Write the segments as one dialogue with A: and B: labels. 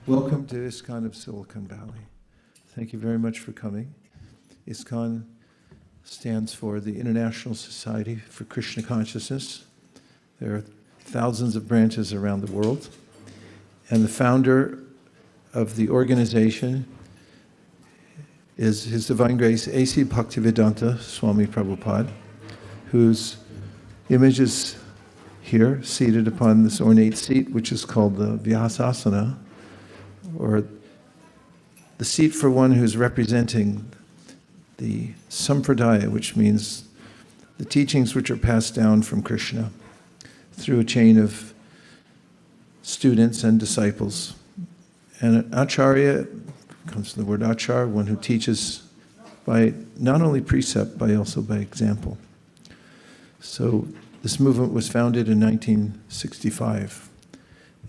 A: Welcome to ISKCON of Silicon Valley. Thank you very much for coming. ISKCON stands for the International Society for Krishna Consciousness. There are thousands of branches around the world. And the founder of the organization is His Divine Grace A.C. Bhaktivedanta Swami Prabhupada, whose image is here, seated upon this ornate seat, which is called the Vyasasana, or the seat for one who's representing the Sampradaya, which means the teachings which are passed down from Krishna through a chain of students and disciples. And an acharya comes from the word achar, one who teaches by not only precept, but also by example. So this movement was founded in 1965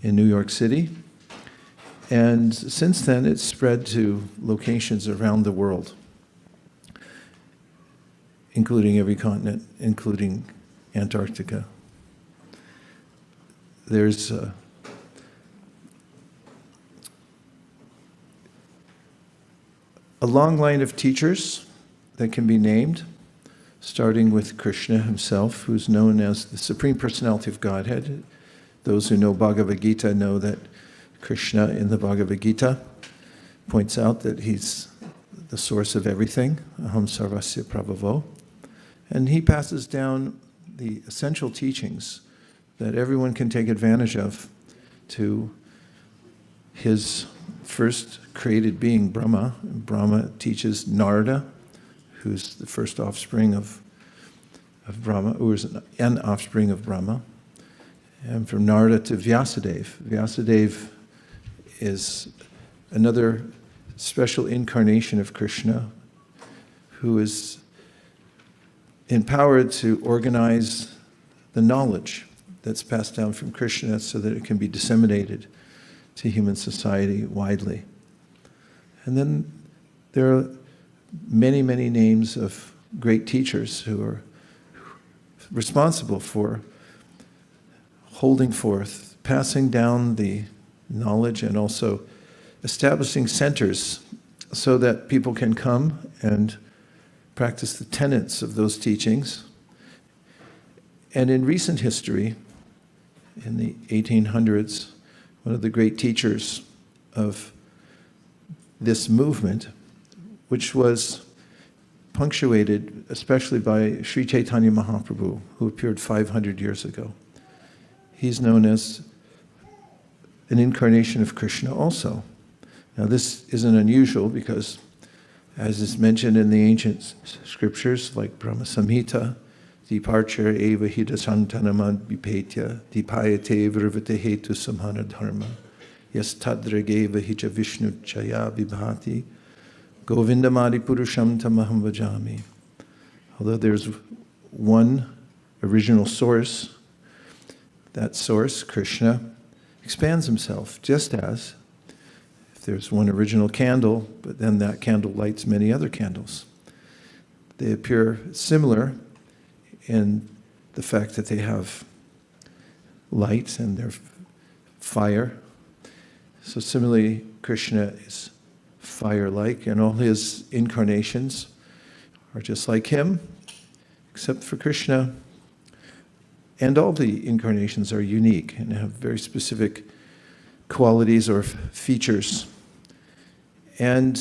A: in New York City. And since then, it's spread to locations around the world, including every continent, including Antarctica. There's a long line of teachers that can be named, starting with Krishna himself, who's known as the Supreme Personality of Godhead. Those who know Bhagavad-gītā know that Krishna in the Bhagavad-gītā points out that he's the source of everything, aham sarvasya prabhavo, and he passes down the essential teachings that everyone can take advantage of to his first created being, Brahma. And Brahma teaches Narada, who's the first offspring of Brahma, who is an offspring of Brahma, and from Narada to Vyasadeva. Vyasadeva is another special incarnation of Krishna who is empowered to organize the knowledge that's passed down from Krishna so that it can be disseminated to human society widely. And then there are many, many names of great teachers who are responsible for holding forth, passing down the knowledge, and also establishing centers so that people can come and practice the tenets of those teachings. And in recent history, in the 1800s, one of the great teachers of this movement, which was punctuated especially by Śrī Caitanya Mahāprabhu, who appeared 500 years ago. He's known as an incarnation of Krishna also. Now this isn't unusual because, as is mentioned in the ancient scriptures like Brahma Samhita, Departure eva hita santanamad vipetya, dipayate vrivate hetu samhana dharma, yas tadrageva hicha vishnu chaya vibhati, govindamadi purusham tamaham vajami. Although there's one original source, that source, Krishna, expands himself, just as if there's one original candle, but then that candle lights many other candles. They appear similar in the fact that they have light and they're fire. So similarly, Krishna is fire-like, and all his incarnations are just like him, except for Krishna. And all the incarnations are unique and have very specific qualities or features. And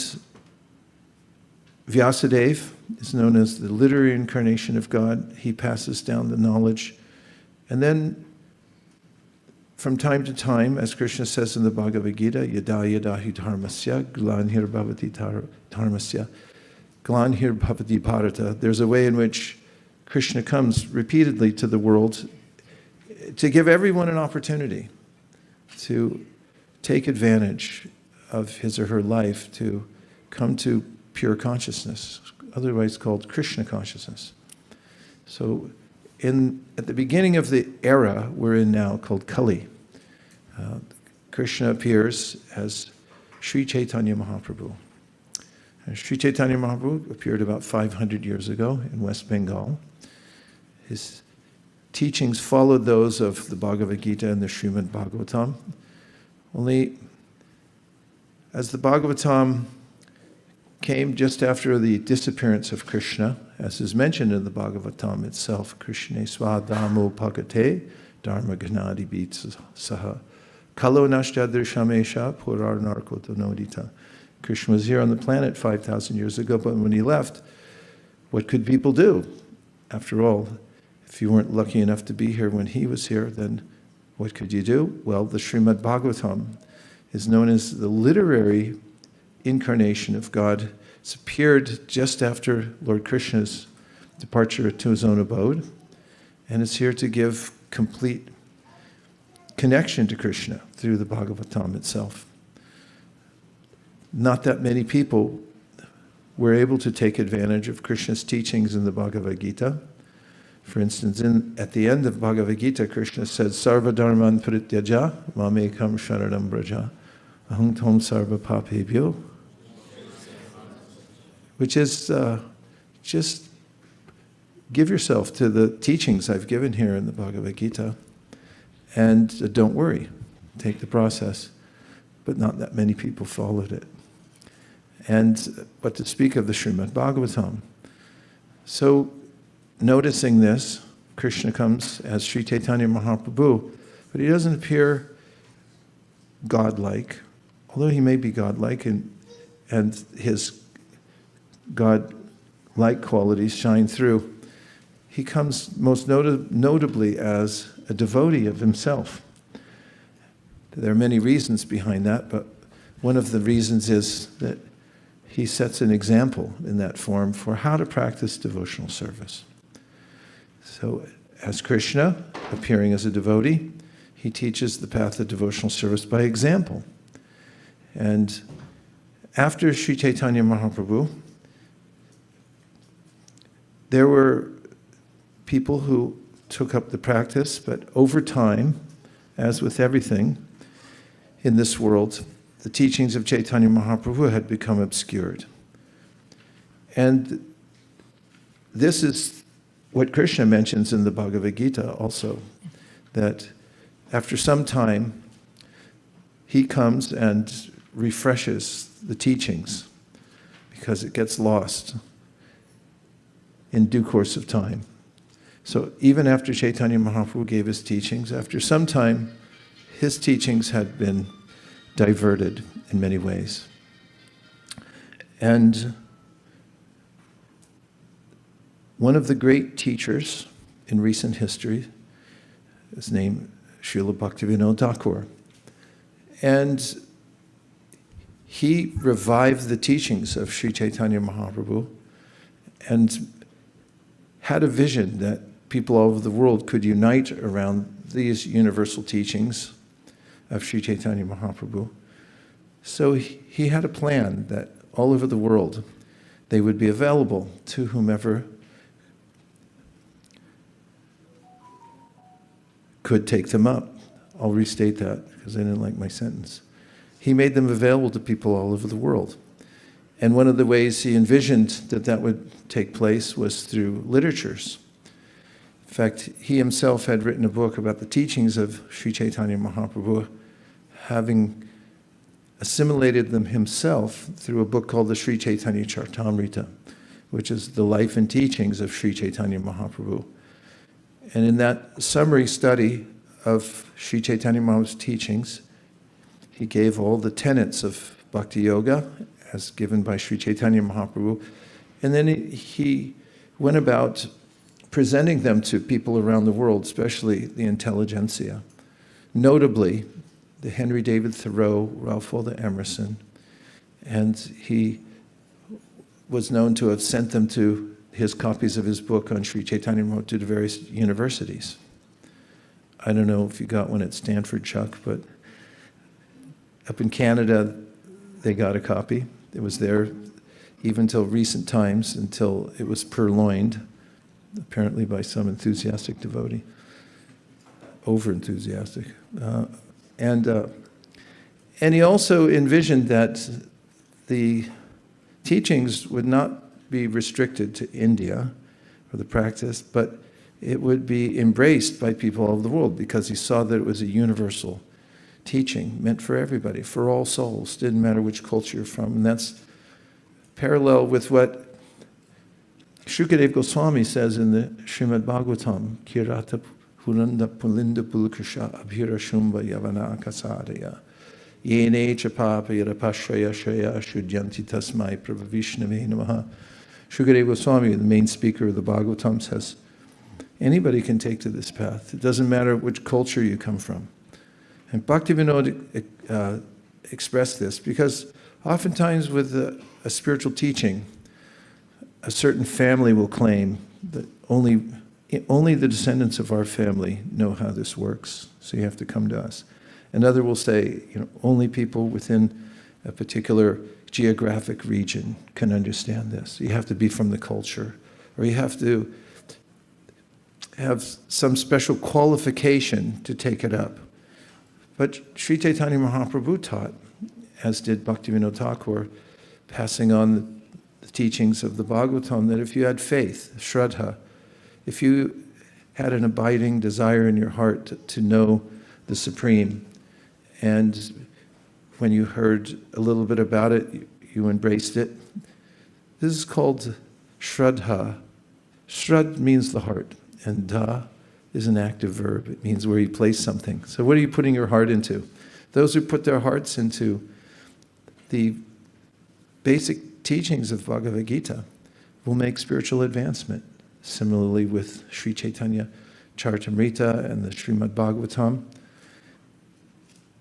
A: Vyasadeva is known as the literary incarnation of God. He passes down the knowledge. And then, from time to time, as Krishna says in the Bhagavad-gītā, yada yada hi dharmasya, glanhir bhavati dharmasya, glanhir bhavati bharata, there's a way in which Krishna comes repeatedly to the world to give everyone an opportunity to take advantage of his or her life to come to pure consciousness, otherwise called Krishna consciousness. So at the beginning of the era we're in now, called Kali, Krishna appears as Śrī Caitanya Mahāprabhu. And Śrī Caitanya Mahāprabhu appeared about 500 years ago in West Bengal. His teachings followed those of the Bhagavad-gītā and the Śrīmad Bhāgavatam, only as the Bhagavatam came just after the disappearance of Krishna, as is mentioned in the Bhagavatam itself, Krishna swadhamo pakate dharma ganadi saha kalo nashtadrishamesha purar narkotonodita. Krishna was here on the planet 5,000 years ago, but when he left, what could people do? After all, if you weren't lucky enough to be here when he was here, then what could you do? Well, the Śrīmad Bhāgavatam is known as the literary incarnation of God. It's appeared just after Lord Krishna's departure to his own abode, and it's here to give complete connection to Krishna through the Bhagavatam itself. Not that many people were able to take advantage of Krishna's teachings in the Bhagavad-gītā. For instance, at the end of Bhagavad-gītā, Krishna says, Sarva dharman parityaja, mamekam sharanam braja, aham tvam sarva papebhyo, which is just give yourself to the teachings I've given here in the Bhagavad-gītā, and don't worry, take the process. But not that many people followed it. But to speak of the Śrīmad Bhāgavatam. So, noticing this, Krishna comes as Śrī Caitanya Mahāprabhu, but he doesn't appear godlike, although he may be godlike, and his God-like qualities shine through. He comes most notably as a devotee of himself. There are many reasons behind that, but one of the reasons is that he sets an example in that form for how to practice devotional service. So, as Krishna, appearing as a devotee, he teaches the path of devotional service by example. And after Śrī Caitanya Mahāprabhu, there were people who took up the practice, but over time, as with everything in this world, the teachings of Caitanya Mahāprabhu had become obscured. And this is what Krishna mentions in the Bhagavad-gītā also, that after some time, he comes and refreshes the teachings because it gets lost in due course of time. So even after Caitanya Mahāprabhu gave his teachings, after some time, his teachings had been diverted in many ways. And one of the great teachers in recent history is named Srila Bhaktivinoda Ṭhākur. And he revived the teachings of Śrī Caitanya Mahāprabhu and had a vision that people all over the world could unite around these universal teachings of Śrī Caitanya Mahāprabhu. So he had a plan that all over the world they would be available to whomever could take them up. I'll restate that because I didn't like my sentence. He made them available to people all over the world. And one of the ways he envisioned that that would take place was through literatures. In fact, he himself had written a book about the teachings of Śrī Caitanya Mahāprabhu, having assimilated them himself through a book called the Śrī Caitanya-caritāmṛta, which is the life and teachings of Śrī Caitanya Mahāprabhu. And in that summary study of Śrī Caitanya Mahaprabhu's teachings, he gave all the tenets of Bhakti Yoga as given by Śrī Caitanya Mahāprabhu, and then he went about presenting them to people around the world, especially the intelligentsia. Notably, the Henry David Thoreau, Ralph Waldo Emerson, and he was known to have sent them to his copies of his book on Śrī Caitanya Mahāprabhu to the various universities. I don't know if you got one at Stanford, Chuck, but up in Canada, they got a copy. It was there even till recent times, until it was purloined, apparently by some enthusiastic devotee, over-enthusiastic. And he also envisioned that the teachings would not be restricted to India for the practice, but it would be embraced by people all over the world because he saw that it was a universal teaching meant for everybody, for all souls, didn't matter which culture you're from. And that's parallel with what Śrī Goswami says in the Śrīmad Bhāgavatam, Kirata Puranda Pulinda Pulkasha Abhira Shumba Yavana Kasadaya Yene Chapapa Yarapashaya Shaya Shudyanti Tasmai Prabhavishnave Namaha. Śrī Goswami, the main speaker of the Bhagavatam, says, anybody can take to this path. It doesn't matter which culture you come from. And Bhaktivinoda expressed this because oftentimes with a spiritual teaching, a certain family will claim that only the descendants of our family know how this works, so you have to come to us. Another will say, only people within a particular geographic region can understand this. You have to be from the culture, or you have to have some special qualification to take it up. But Śrī Caitanya Mahāprabhu taught, as did Bhaktivinoda Ṭhākur, passing on the teachings of the Bhagavatam, that if you had faith, Śraddhā, if you had an abiding desire in your heart to know the Supreme, and when you heard a little bit about it, you embraced it. This is called Śraddhā. Śrad means the heart, and da is an active verb. It means where you place something. So what are you putting your heart into? Those who put their hearts into the basic teachings of Bhagavad-gītā will make spiritual advancement. Similarly with Śrī Caitanya-caritāmṛta and the Śrīmad Bhāgavatam.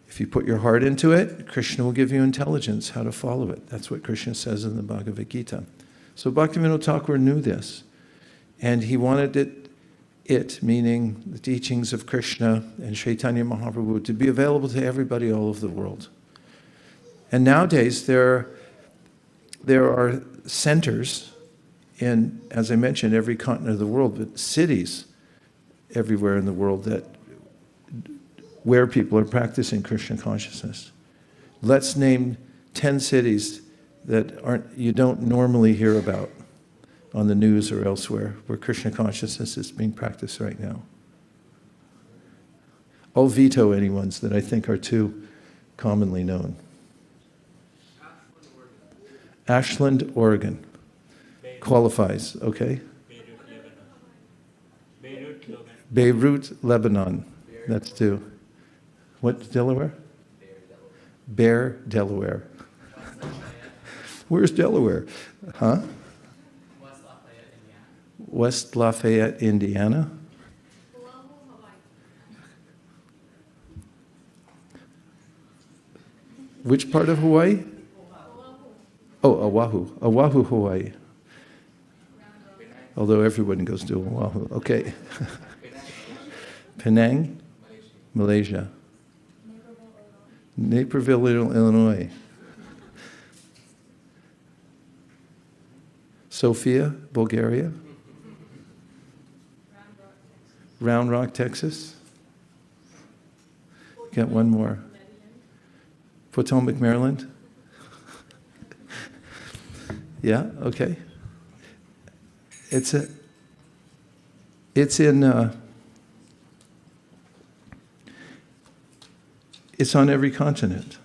A: If you put your heart into it, Krishna will give you intelligence how to follow it. That's what Krishna says in the Bhagavad-gītā. So Bhaktivinoda Ṭhākur knew this, and he wanted it, meaning the teachings of Krishna and Caitanya Mahāprabhu, to be available to everybody all over the world. And nowadays there are centers in, as I mentioned, every continent of the world, but cities everywhere in the world where people are practicing Krishna consciousness. Let's name 10 cities that you don't normally hear about on the news or elsewhere, where Krishna consciousness is being practiced right now. I'll veto any ones that I think are too commonly known. Ashland, Oregon. Qualifies, okay? Beirut, Lebanon. That's two. What, Delaware? Bear, Delaware. Where's Delaware? Huh? West Lafayette, Indiana. Which part of Hawaii? Oh, Oahu. Oahu, Hawaii. Although everyone goes to Oahu. Okay. Penang, Malaysia. Naperville, Illinois. Sofia, Bulgaria. Round Rock, Texas. Got one more. Potomac, Maryland. Yeah, okay. It's on every continent.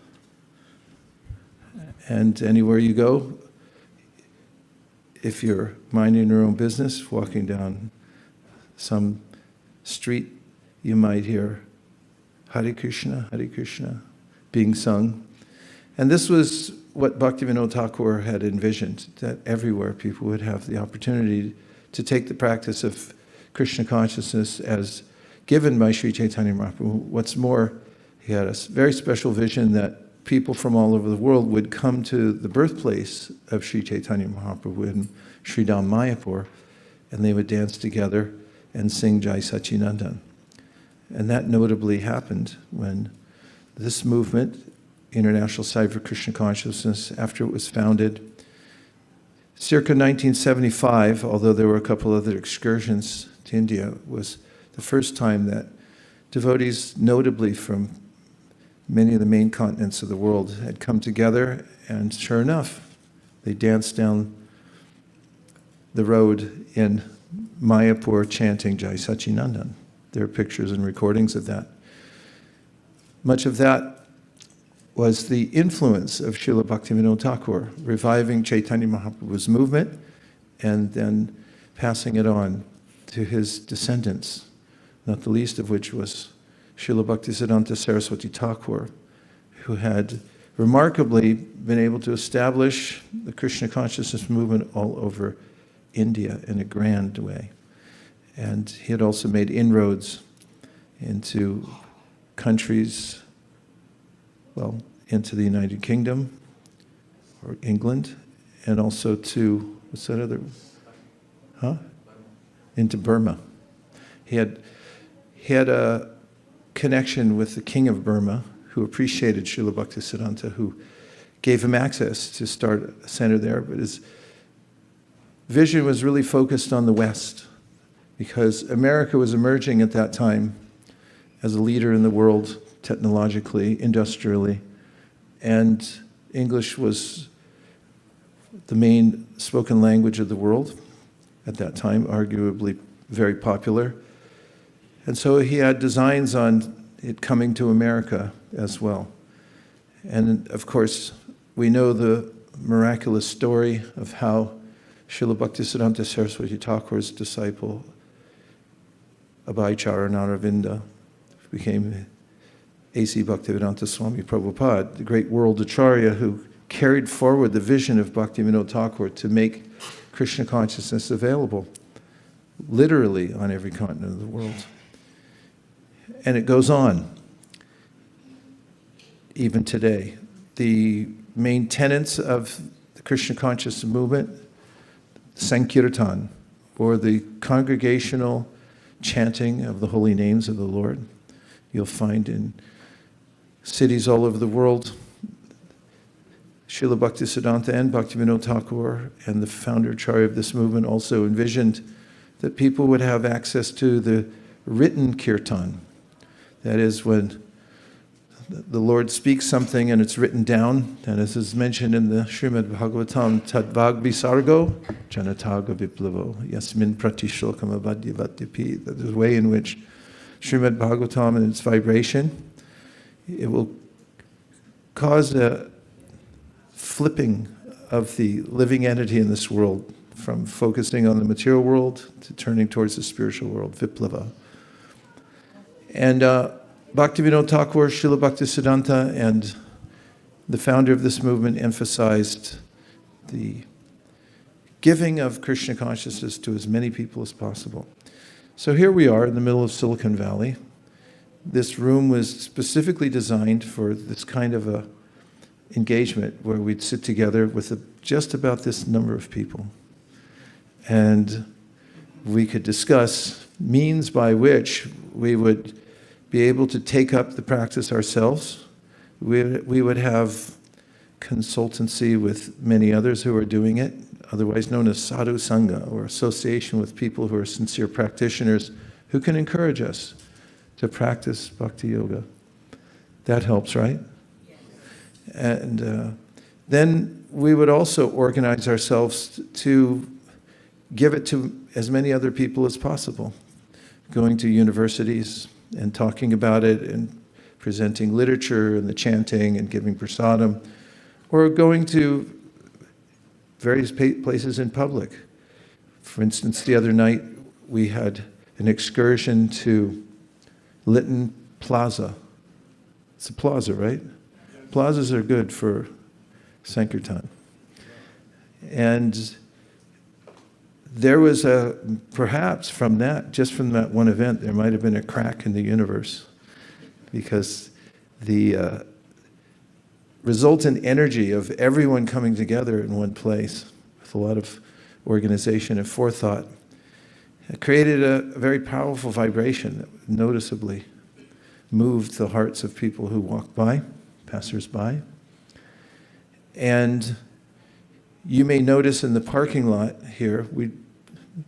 A: And anywhere you go, if you're minding your own business, walking down some street, you might hear Hare Krishna, being sung. And this was what Bhaktivinoda Ṭhākur had envisioned, that everywhere people would have the opportunity to take the practice of Krishna consciousness as given by Śrī Caitanya Mahāprabhu. What's more, he had a very special vision that people from all over the world would come to the birthplace of Śrī Caitanya Mahāprabhu in Śrīdhām Mayapur, and they would dance together and sing Jai Sachinandan. And that notably happened when this movement, International Society for Krishna Consciousness, after it was founded, circa 1975, although there were a couple other excursions to India, was the first time that devotees, notably from many of the main continents of the world, had come together, and sure enough, they danced down the road in Mayapur chanting Jai Sachinandan. There are pictures and recordings of that. much of that was the influence of Srila Bhaktivinoda Ṭhākur, reviving Chaitanya Mahaprabhu's movement and then passing it on to his descendants, not the least of which was Srila Bhaktisiddhanta Saraswati Thakur, who had remarkably been able to establish the Krishna consciousness movement all over India in a grand way. And he had also made inroads into countries, well, into the United Kingdom or England, and also to, what's that other, into Burma. He had a connection with the king of Burma, who appreciated Srila Bhaktisiddhanta, who gave him access to start a center there. But his vision was really focused on the West, because America was emerging at that time as a leader in the world, technologically, industrially, and English was the main spoken language of the world at that time, arguably very popular. And so he had designs on it coming to America as well. And of course, we know the miraculous story of how Srila Bhaktisiddhanta Saraswati Thakur's disciple, Abhayachara Naravinda, became A.C. Bhaktivedanta Swami Prabhupada, the great world acharya who carried forward the vision of Bhaktivinoda Ṭhākur to make Krishna consciousness available, literally on every continent of the world. And it goes on, even today. The main tenets of the Krishna consciousness movement, Sankirtan, or the congregational chanting of the holy names of the Lord, you'll find in cities all over the world. Srila Bhaktisiddhanta and Bhaktivinoda Ṭhākur and the founder Acharya of this movement also envisioned that people would have access to the written kirtan. That is, when the Lord speaks something and it's written down, and as is mentioned in the Śrīmad Bhāgavatam, Tadvag visargo janataga viplavo yasmin pratishlokam abhadyavatyapi. That is the way in which Śrīmad Bhāgavatam and its vibration, it will cause a flipping of the living entity in this world from focusing on the material world to turning towards the spiritual world, viplava. And Bhaktivinoda Ṭhākur, Srila Bhaktisiddhanta, and the founder of this movement emphasized the giving of Krishna consciousness to as many people as possible. So here we are in the middle of Silicon Valley. This room was specifically designed for this kind of a engagement where we'd sit together with just about this number of people. And we could discuss means by which we would be able to take up the practice ourselves. We would have consultancy with many others who are doing it, otherwise known as sadhu sangha, or association with people who are sincere practitioners who can encourage us to practice bhakti yoga. That helps, right? Yes. And then we would also organize ourselves to give it to as many other people as possible, going to universities and talking about it and presenting literature and the chanting and giving prasadam, or going to various places in public. For instance, the other night we had an excursion to Lytton Plaza. It's a plaza, right? Plazas are good for Sankirtan. And there was perhaps from that, just from that one event, there might have been a crack in the universe, because the resultant energy of everyone coming together in one place with a lot of organization and forethought created a very powerful vibration that noticeably moved the hearts of people who walked by, passers-by. And you may notice in the parking lot here, we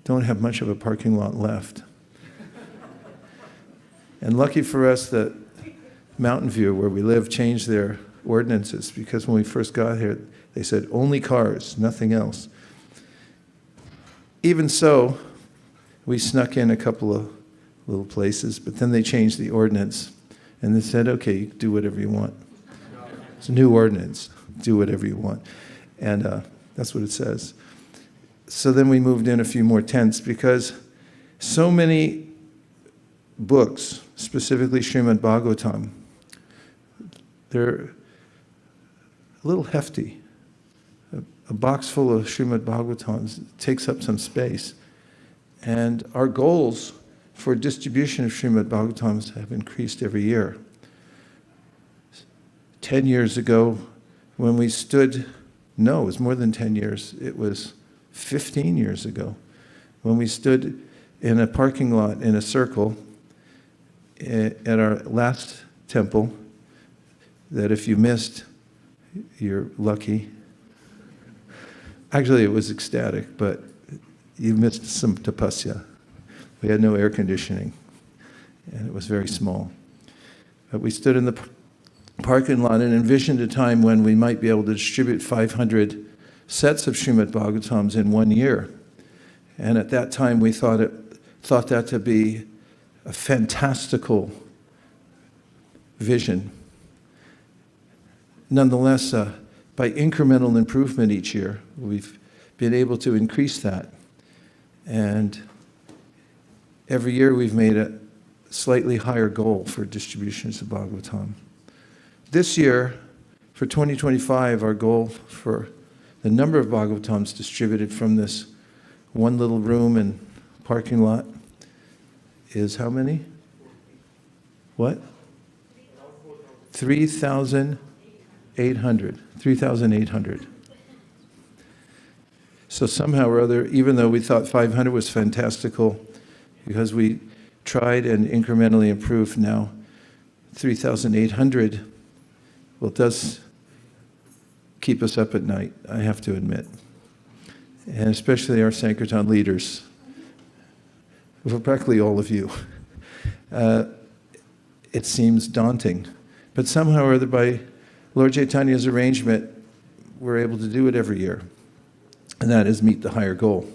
A: don't have much of a parking lot left. And lucky for us that Mountain View, where we live, changed their ordinances, because when we first got here, they said only cars, nothing else. Even so, we snuck in a couple of little places, but then they changed the ordinance, And they said, okay, you can do whatever you want. It's a new ordinance. Do whatever you want. And that's what it says. So then we moved in a few more tents because so many books, specifically Śrīmad Bhāgavatam, they're a little hefty. A box full of Śrīmad Bhāgavatams takes up some space. And our goals for distribution of Śrīmad Bhāgavatams have increased every year. 10 years ago, when we stood, no, it was more than 10 years, it was 15 years ago, when we stood in a parking lot in a circle at our last temple, that if you missed, you're lucky. Actually, it was ecstatic, but you missed some tapasya. We had no air conditioning, and it was very small. But we stood in the parking lot and envisioned a time when we might be able to distribute 500 sets of Śrīmad Bhāgavatams in 1 year. And at that time, we thought that to be a fantastical vision. Nonetheless, by incremental improvement each year, we've been able to increase that. And every year we've made a slightly higher goal for distributions of Bhagavatam. This year, for 2025, our goal for the number of Bhagavatams distributed from this one little room and parking lot is how many? What? 3,800. 3,800. So somehow or other, even though we thought 500 was fantastical, because we tried and incrementally improved, now 3,800, well, it does keep us up at night, I have to admit. And especially our Sankirtan leaders, for practically all of you. It seems daunting. But somehow or other, by Lord Chaitanya's arrangement, we're able to do it every year. And that is meet the higher goal.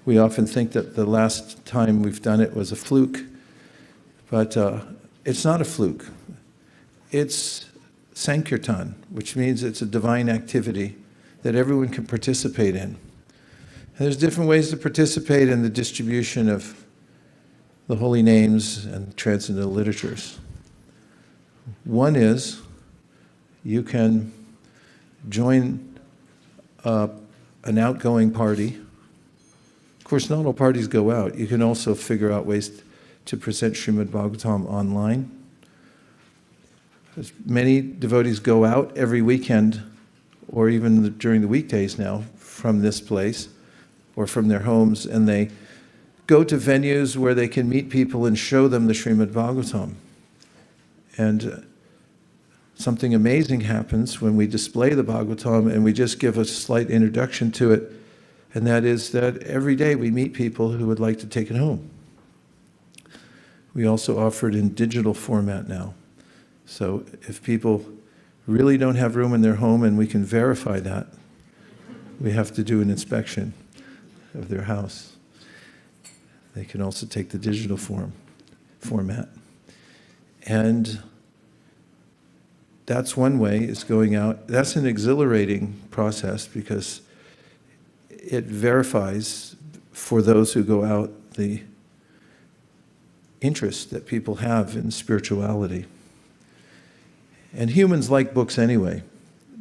A: We often think that the last time we've done it was a fluke, but it's not a fluke. It's Sankirtan, which means it's a divine activity that everyone can participate in. And there's different ways to participate in the distribution of the holy names and transcendental literatures. One is you can join an outgoing party. Of course, not all parties go out. You can also figure out ways to present Śrīmad Bhāgavatam online. Many devotees go out every weekend, or even during the weekdays now, from this place or from their homes, and they go to venues where they can meet people and show them the Śrīmad Bhāgavatam. And something amazing happens when we display the Bhagavatam and we just give a slight introduction to it, and that is that every day we meet people who would like to take it home. We also offer it in digital format now. So if people really don't have room in their home and we can verify that, we have to do an inspection of their house. They can also take the digital format. And that's one way, is going out. That's an exhilarating process because it verifies for those who go out the interest that people have in spirituality. And humans like books anyway,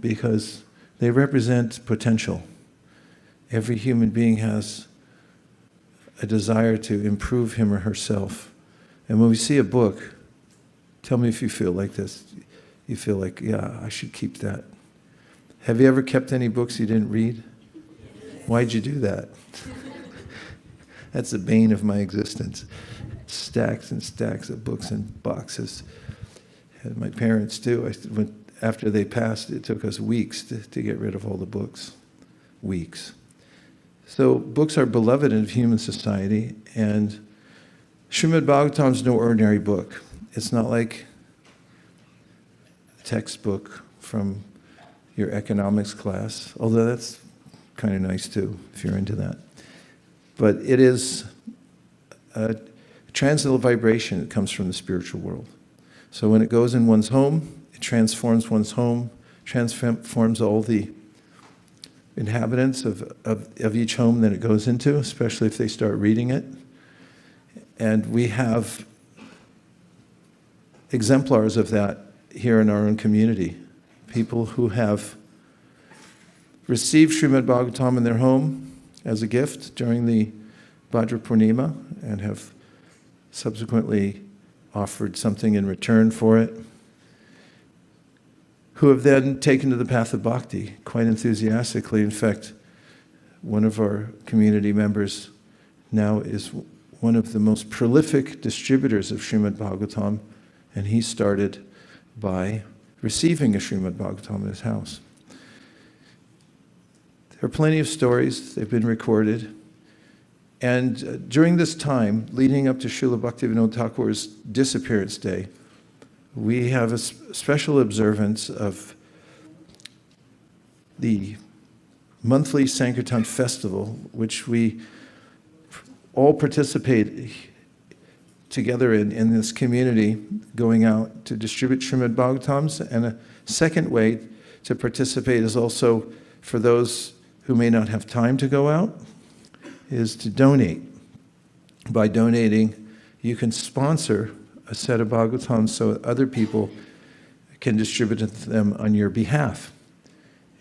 A: because they represent potential. Every human being has a desire to improve him or herself. And when we see a book, tell me if you feel like this. You feel like, yeah, I should keep that. Have you ever kept any books you didn't read? Why'd you do that? That's the bane of my existence. Stacks and stacks of books in boxes. And my parents too. After they passed, it took us weeks to get rid of all the books. Weeks. So books are beloved in human society, and Śrīmad Bhāgavatam is no ordinary book. It's not like a textbook from your economics class, although that's kind of nice too, if you're into that. But it is a transcendental vibration that comes from the spiritual world. So when it goes in one's home, it transforms one's home, transforms all the inhabitants of each home that it goes into, especially if they start reading it. And we have exemplars of that here in our own community. People who have received Śrīmad Bhāgavatam in their home as a gift during the Bhadra Purnima and have subsequently offered something in return for it, who have then taken to the path of bhakti quite enthusiastically. In fact, one of our community members now is one of the most prolific distributors of Śrīmad Bhāgavatam, and he started by receiving a Śrīmad Bhāgavatam in his house. There are plenty of stories, they've been recorded. And during this time, leading up to Srila Bhaktivinoda Ṭhākur's disappearance day, we have a special observance of the monthly Sankirtan festival, which we all participate together in this community, going out to distribute Śrīmad Bhāgavatams. And a second way to participate is also for those who may not have time to go out, is to donate. By donating, you can sponsor a set of Bhagavatams so other people can distribute them on your behalf.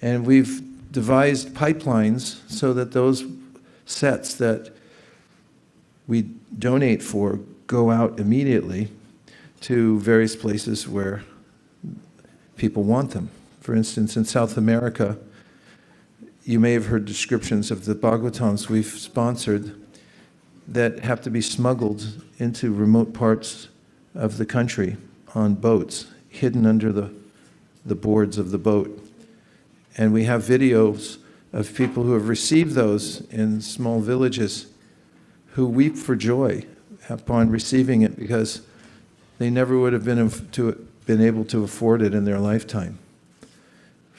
A: And we've devised pipelines so that those sets that we donate for go out immediately to various places where people want them. For instance, in South America, you may have heard descriptions of the Bhagavatams we've sponsored that have to be smuggled into remote parts of the country on boats, hidden under the boards of the boat. And we have videos of people who have received those in small villages who weep for joy upon receiving it because they never would have been able to afford it in their lifetime.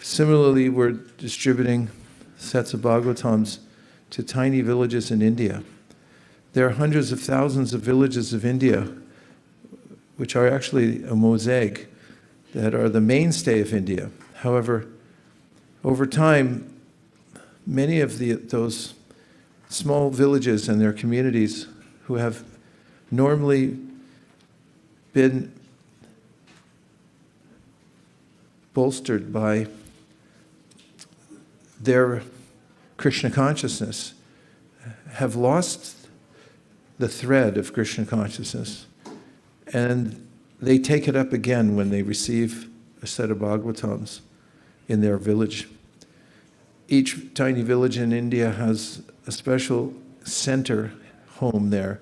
A: Similarly, we're distributing sets of Bhagavatams to tiny villages in India. There are hundreds of thousands of villages of India which are actually a mosaic that are the mainstay of India. However, over time, many of those small villages and their communities who have normally been bolstered by their Krishna consciousness have lost the thread of Krishna consciousness, and they take it up again when they receive a set of Bhagavatams in their village. Each tiny village in India has a special center home there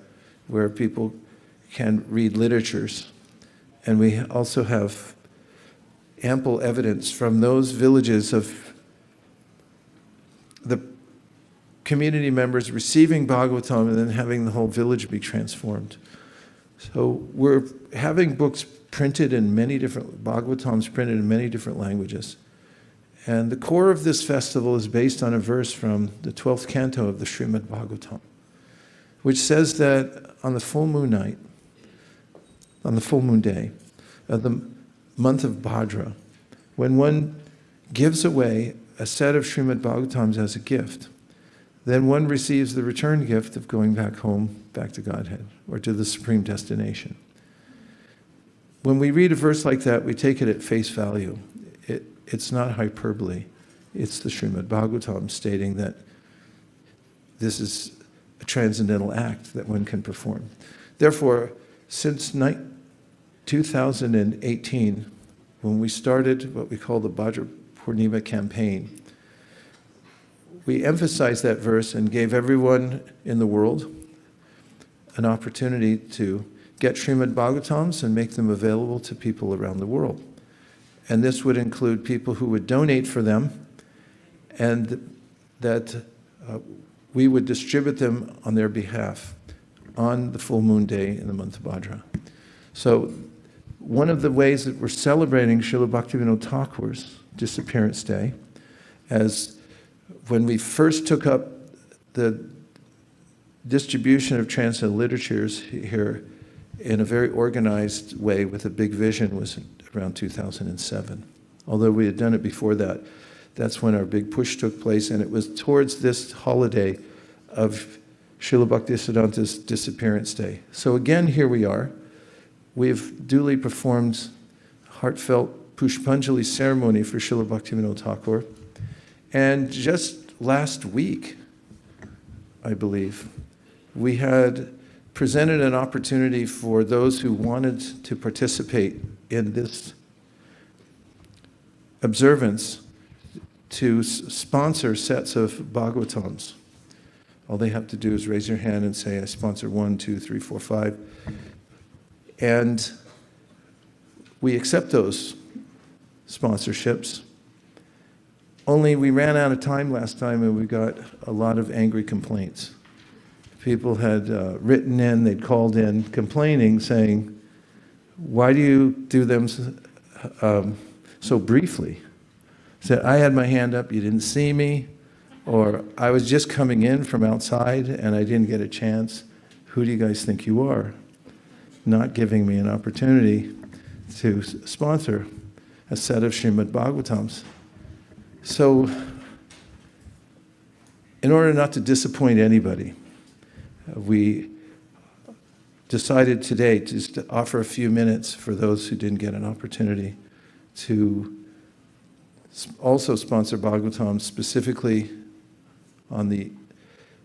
A: where people can read literatures. And we also have ample evidence from those villages of the community members receiving Bhagavatam and then having the whole village be transformed. So we're having books printed in many different, Bhagavatams printed in many different languages. And the core of this festival is based on a verse from the 12th canto of the Śrīmad Bhāgavatam, which says that on the full moon night, on the full moon day of the month of Bhadra, when one gives away a set of Śrīmad Bhāgavatams as a gift, then one receives the return gift of going back home, back to Godhead, or to the supreme destination. When we read a verse like that, we take it at face value. It's not hyperbole. It's the Śrīmad Bhāgavatam stating that this is a transcendental act that one can perform. Therefore, since 2018, when we started what we call the Bhadra Purnima campaign, we emphasized that verse and gave everyone in the world an opportunity to get Śrīmad Bhāgavatams and make them available to people around the world. And this would include people who would donate for them, and that we would distribute them on their behalf on the full moon day in the month of Bhadra. So one of the ways that we're celebrating Srila Bhaktivinoda Ṭhākur's disappearance day, as when we first took up the distribution of transcendental literatures here in a very organized way with a big vision was around 2007. Although we had done it before that, that's when our big push took place, and it was towards this holiday of Srila Bhaktisiddhanta's disappearance day. So again, here we are. We've duly performed heartfelt Pushpanjali ceremony for Srila Bhaktivinoda Ṭhākur. And just last week, I believe, we had presented an opportunity for those who wanted to participate in this observance to sponsor sets of Bhagavatams. All they have to do is raise your hand and say, I sponsor 1, 2, 3, 4, 5. And we accept those sponsorships. Only we ran out of time last time and we got a lot of angry complaints. People had written in, they'd called in complaining, saying, why do you do them so briefly? Said, I had my hand up, you didn't see me, or I was just coming in from outside and I didn't get a chance. Who do you guys think you are? Not giving me an opportunity to sponsor a set of Śrīmad Bhāgavatams. So, in order not to disappoint anybody, we decided today to just offer a few minutes for those who didn't get an opportunity to also sponsor Bhagavatam specifically on the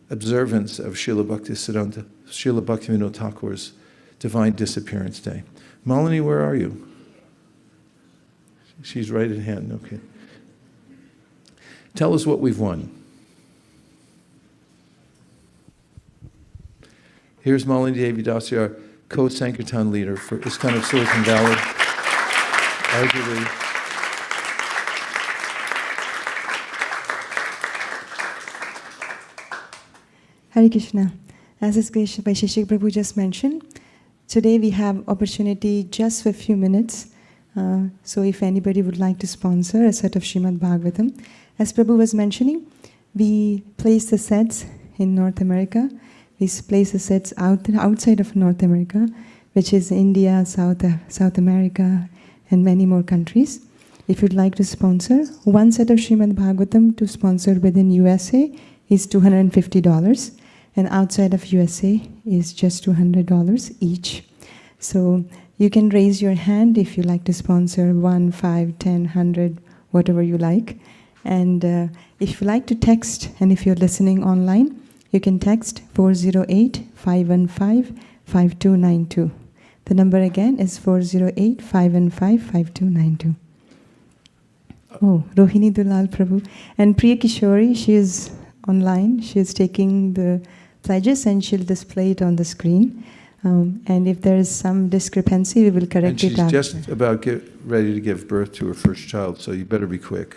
A: observance of Srila Bhaktivinoda Ṭhākur's Divine Disappearance Day. Malini, where are you? She's right at hand, okay. Tell us what we've won. Here's Malini Devi Dasi, our co-Sankirtan leader for ISKCON of Silicon Valley. Arguably,
B: Hare Krishna. As Vaisesika Prabhu just mentioned, today we have opportunity just for a few minutes. So if anybody would like to sponsor a set of Śrīmad Bhāgavatam, as Prabhu was mentioning, we place the sets in North America. We place the sets outside of North America, which is India, South America, and many more countries. If you'd like to sponsor, one set of Śrīmad Bhāgavatam to sponsor within USA is $250, and outside of USA is just $200 each. So you can raise your hand if you like to sponsor 1, 5, 10, 100, whatever you like. And if you like to text, and if you're listening online, you can text 408-515-5292. The number again is 408-515-5292. Oh, Rohini Dulal Prabhu. And Priya Kishori, she is online. She is taking the pledges and she'll display it on the screen. And if there is some discrepancy, we will correct it after.
A: And she's just about ready to give birth to her first child, so you better be quick.